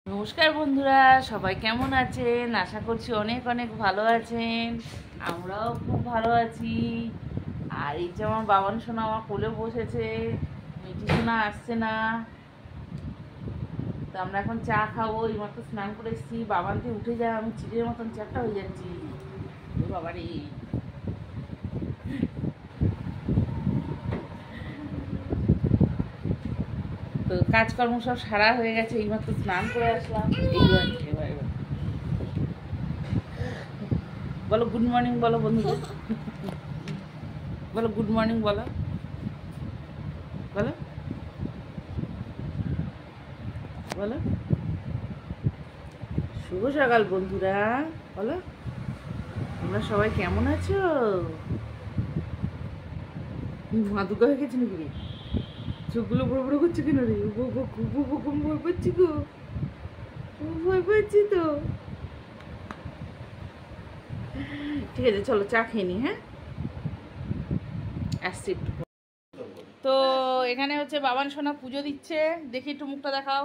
নমস্কার বন্ধুরা, সবাই কেমন আছেন? আশা করছি অনেক অনেক ভালো আছেন। আমরাও খুব ভালো আছি। আর এই যে আমার বাবান সোনা আমার কোলে বসেছে, মিঠি সোনা আসছে না। তো আমরা এখন চা খাবো। এই মাত্র স্নান করে এসেছি। বাবানতে উঠে যায়, আমি চিড়ের মতন চারটা হয়ে যাচ্ছি। বাবারে, তো কাজকর্ম সব সারা হয়ে গেছে, এইমাত্র স্নান করে আসলাম। এবার বলো গুড মর্নিং, বলো বন্ধুদের, বলো গুড মর্নিং, বলো বলো বলো শুভ সকাল বন্ধুরা, বলো তোমরা সবাই কেমন আছো? মা দুর্গা হয়ে গেছে নাকি রে? চোখগুলো বড় বড় করছে কেন রে? ভয় পাচ্ছি গো, ভয় পাচ্ছি তো। ঠিক আছে, চলো চা খেয়ে নি। হ্যাঁ, আসছি একটু। তো এখানে হচ্ছে বাবান সোনা পুজো দিচ্ছে, দেখি একটু মুখটা দেখাও।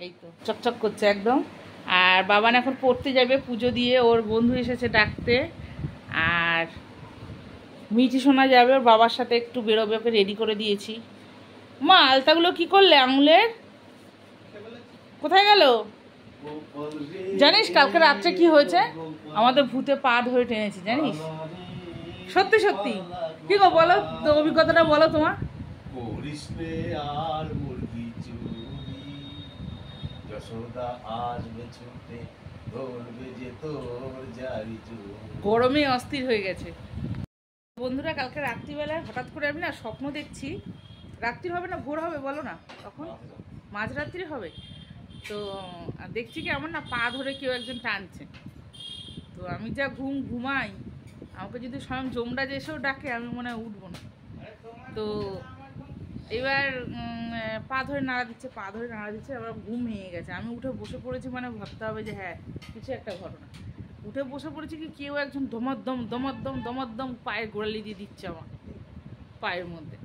এই তো চকচক করছে একদম। আর বাবান এখন পড়তে যাবে পুজো দিয়ে, ওর বন্ধু এসেছে ডাকতে। আর মিঠি সোনা যাবে ওর বাবার সাথে, একটু বেরোবে, ওকে রেডি করে দিয়েছি। মা আলতাগুলো কি করলে আঙুলের? কোথায় গেল জানিস? কালকে রাত্রে কি হয়েছে, আমাদের ভূতে পা ধরে টেনেছি জানিস? সত্যি সত্যি। কি গো বলো তো, অভিজ্ঞতাটা বলো তোমার। গরমে অস্থির হয়ে গেছে বন্ধুরা। কালকে রাত্রিবেলায় হঠাৎ করে আমি না স্বপ্ন দেখছি। রাত্রি হবে না ভোর হবে বলো না, তখন মাঝরাত্রি হবে। তো দেখছি কি আমার না পা ধরে কেউ একজন টানছে। তো আমি যা ঘুমাই, আমাকে যদি স্বয়ং যমরাজ এসেও ডাকে আমি মনে হয় উঠবো না। তো এবার পা ধরে নাড়া দিচ্ছে, পা ধরে নাড়া দিচ্ছে, আবার ঘুম ভেঙে গেছে। আমি উঠে বসে পড়েছি, মানে ভাবতে হবে যে হ্যাঁ কিছু একটা ঘটনা। উঠে বসে পড়েছি কি কেউ একজন দমাদ্দম দমাদ্দম দমাদ্দম পায়ের গোড়ালি দিয়ে দিচ্ছে আমার পায়ের মধ্যে।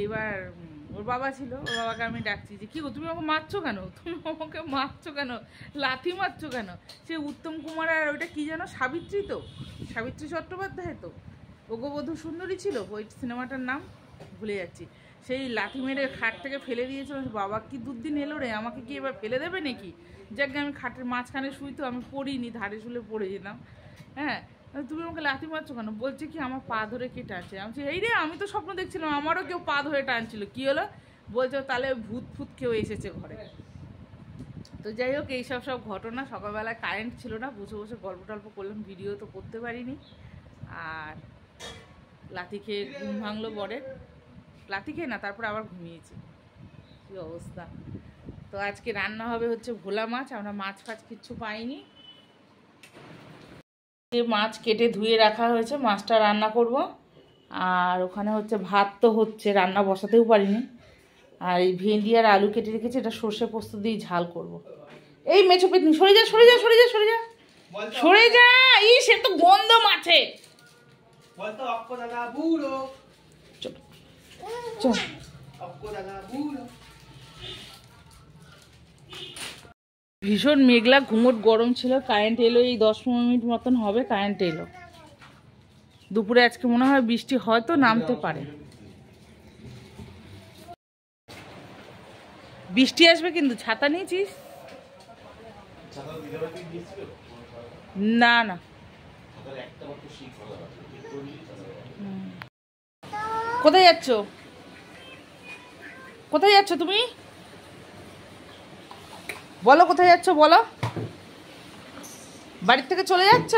এইবার ওর বাবা ছিল, ওর বাবাকে আমি ডাকছি যে কী গো তুমি আমাকে মারছো কেন, তুমি আমাকে মারছো কেন, লাথি মারছো কেন? সে উত্তম কুমার আর ওইটা কী যেন, সাবিত্রী, তো সাবিত্রী চট্টোপাধ্যায়, তো অগবধূ সুন্দরী ছিল ওই সিনেমাটার নাম, ভুলে যাচ্ছি। সেই লাথি মেরে খাট থেকে ফেলে দিয়েছিল। বাবা কি দুদিন এলো রে, আমাকে কি এবার ফেলে দেবে নাকি? যাক আমি খাটের মাঝখানে শুই, তো আমি পড়িনি, ধারে শুলে পড়ে যেতাম। হ্যাঁ, তুমি আমাকে লাথি মারছো কেন? বলছে কি আমার পা ধরে কে টানছে। আমি বলছি এই রে, আমি তো স্বপ্ন দেখছিলাম আমারও কেউ পা ধরে টানছিল। কি হলো? বলছে তাহলে ভূত ফুত কেউ এসেছে ঘরে। তো যাই হোক, এইসব সব ঘটনা। সকালবেলায় কারেন্ট ছিল না, বসে বসে গল্প টল্প করলাম, ভিডিও তো করতে পারিনি। আর লাথি খেয়ে ঘুম ভাঙলো বরের, লাথি খেয়ে না তারপর আবার ঘুমিয়েছি। কী অবস্থা। তো আজকে রান্না হবে হচ্ছে ভোলা মাছ, আমরা মাছ ফাছ কিচ্ছু পাইনি। মাছ কেটে ধুয়ে রাখা হয়েছে, মাছটা রান্না করব। আর ওখানে হচ্ছে ভাত তো হচ্ছে, রান্না বসাতেও পারিনি। আর এই ভেন্ডি আর আলু কেটে রেখেছি, এটা সর্ষে পোস্ত দিয়ে ঝাল করব। এই মেছো পেতনি সরে যা, সরে যা, সরে যা, সরে যা, সরে যা। ই সে তো গন্ধ মাছে। ভীষণ মেঘলা, ঘুমট গরম ছিল। কারেন্ট এলো এই 10-15 মিনিট মতন হবে, কারেন্ট এলো। দুপুরে আজকে মনে হয় বৃষ্টি হয়তো নামতে পারে। বৃষ্টি আসবে কিন্তু, ছাতা নিয়েছিস? না না, কোথায় যাচ্ছ? কোথায় যাচ্ছ তুমি? বলো কোথায় যাচ্ছ, বলো। বাড়ির থেকে চলে যাচ্ছ?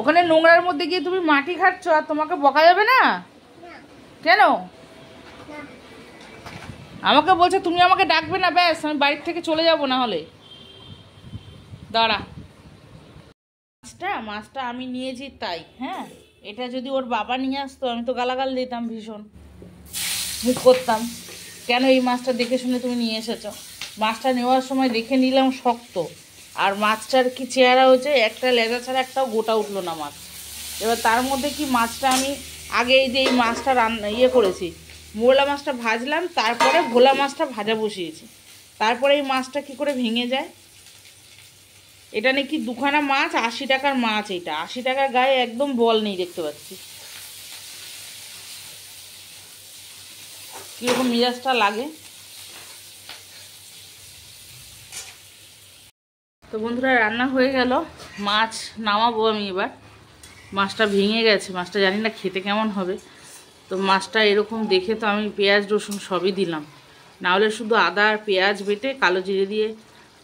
ওখানে নোংরার মধ্যে গিয়ে তুমি মাটি খাচ্ছ, আর তোমাকে বকা যাবে না? কেন? আমাকে বলছে তুমি আমাকে ডাকবে না, ব্যাস আমি বাড়ির থেকে চলে যাব। না হলে দাঁড়া। মাছটা আমি নিয়েছি তাই। হ্যাঁ, এটা যদি ওর বাবা নিয়ে আসতো আমি তো গালাগাল দিতাম, ভীষণ মুখ করতাম, কেন এই মাছটা দেখে শুনে তুমি নিয়ে এসেছো। মাছটা নেওয়ার সময় দেখে নিলাম শক্ত, আর মাছটার কি চেহারা হয়েছে, একটা লেজা ছাড়া একটাও গোটা উঠলো না মাছ। এবার তার মধ্যে কি মাছটা আমি আগে এই যে এই মাছটা রান্না করেছি, মোরলা মাছটা ভাজলাম, তারপরে ভোলা মাছটা ভাজা বসিয়েছি। তারপরে এই মাছটা কি করে ভেঙে যায়। এটা নাকি 2খানা মাছ, 80 টাকার মাছ। এইটা 80 টাকার গায়ে একদম বল নেই, দেখতে পাচ্ছি কীরকম মেজাজটা লাগে। তো বন্ধুরা রান্না হয়ে গেল, মাছ নামাবো আমি এবার। মাছটা ভেঙে গেছে, মাছটা জানি না খেতে কেমন হবে। তো মাছটা এরকম দেখে তো আমি পেঁয়াজ রসুন সবই দিলাম, নাহলে শুধু আদা আর পেঁয়াজ বেটে কালো জিরে দিয়ে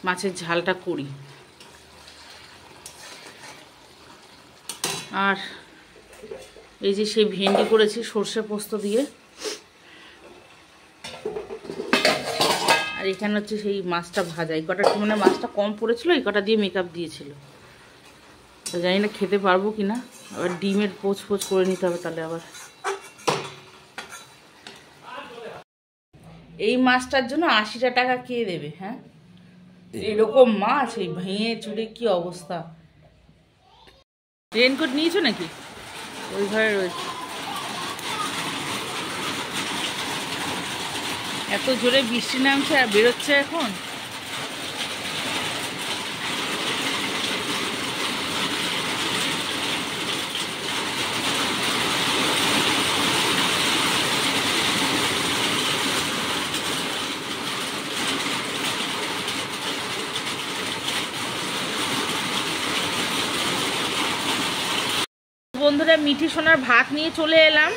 মাছের ঝালটা করি। আর এই যে সেই ভেন্ডি করেছি সর্ষে পোস্ত দিয়ে, আর এখানে হচ্ছে সেই মাছটা ভাজা। এই কটা মানে মাছটা কম পড়েছিল, এই কটা দিয়ে মেকআপ দিয়েছিল। তো জানি না খেতে পারবো কি না। আবার ডিমের পোচ পোচ করে নিতে হবে তাহলে আবার। এই মাছটার জন্য 80 টাকা কে দেবে? হ্যাঁ, এরকম মাছ এই ভেঙে চুড়ে কি অবস্থা। রেনকোট নিয়েছো নাকি? ওই ঘরে রয়েছে। এত জোরে বৃষ্টি নামছে আর বেরোচ্ছে এখন। বন্ধুরা মিঠি সোনার ভাত নিয়ে চলে এলাম।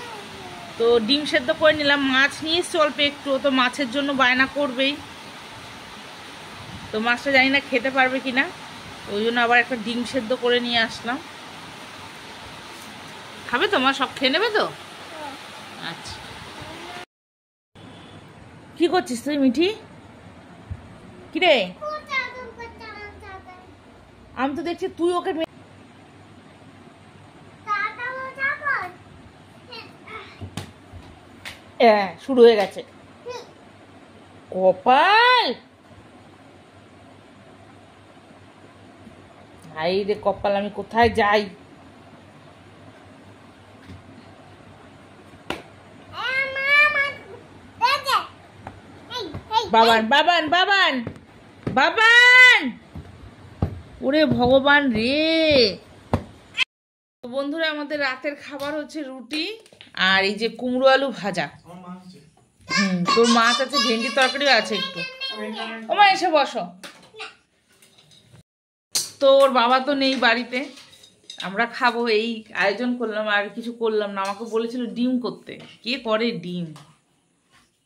তো ডিম সেদ্ধ করে নিলাম, মাছ নিয়ে এসছি অল্প একটু, তো মাছের জন্য বায়না করবেই। তো মাছটা জানি না খেতে পারবে কিনা, ওই জন্য আবার একটা ডিম সেদ্ধ করে নিয়ে আসলাম। খাবে তো মা? সব খেয়ে নেবে তো? আচ্ছা, কি করছিস তুই মিঠি? কিরে, আমি তো দেখছি তুই ওকে শুরু হয়ে গেছে। কপাল, হাই রে কপাল, আমি কোথায় যাই? বাবান বাবান বাবান বাবান, ওরে ভগবান রে। বন্ধুরা আমাদের রাতের খাবার হচ্ছে রুটি আর এই যে কুমড়ো আলু ভাজা। তোর মাছ আছে, ভেন্ডির তরকারিও আছে একটু। ওমা এসে বসো। তোর বাবা তো নেই বাড়িতে, আমরা খাবো এই আয়োজন করলাম, আর কিছু করলাম না। আমাকে বলেছিল ডিম করতে, কে করে ডিম,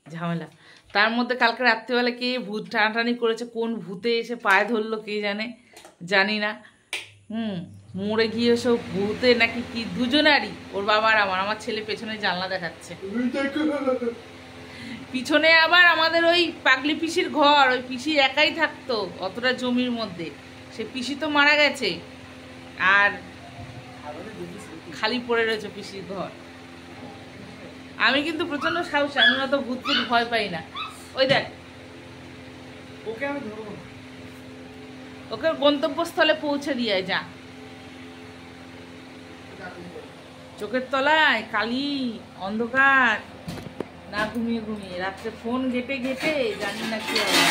ঝামেলা। তার মধ্যে কালকে রাত্রিবেলা কে ভূত টানাটানি করেছে, কোন ভূতে এসে পায়ে ধরলো কে জানে, জানি না। মরে গিয়ে সব ভূতে নাকি কি, দুজনারই, ওর বাবা আর আমার ছেলে পেছনে জানলা দেখাচ্ছে। পিছনে আবার আমাদের ওই পাগলি পিসির ঘর, ওই পিসি একাই থাকতো অতটা জমির মধ্যে। সে পিসি তো মারা গেছে, আর খালি পড়ে রয়েছে পিসির ঘর। আমি কিন্তু প্রচন্ড সাহসী, আমি অত ভূত ভূত ভয় পাই না। ওই দেখ, ওকে আমি ধরবো, ওকে গন্তব্যস্থলে পৌঁছে দিয়ে যা। চোখের তলায় কালি, অন্ধকার, না ঘুমিয়ে ঘুমিয়ে রাত্রে ফোন ঘেটে ঘেটে জানি না কি হবে।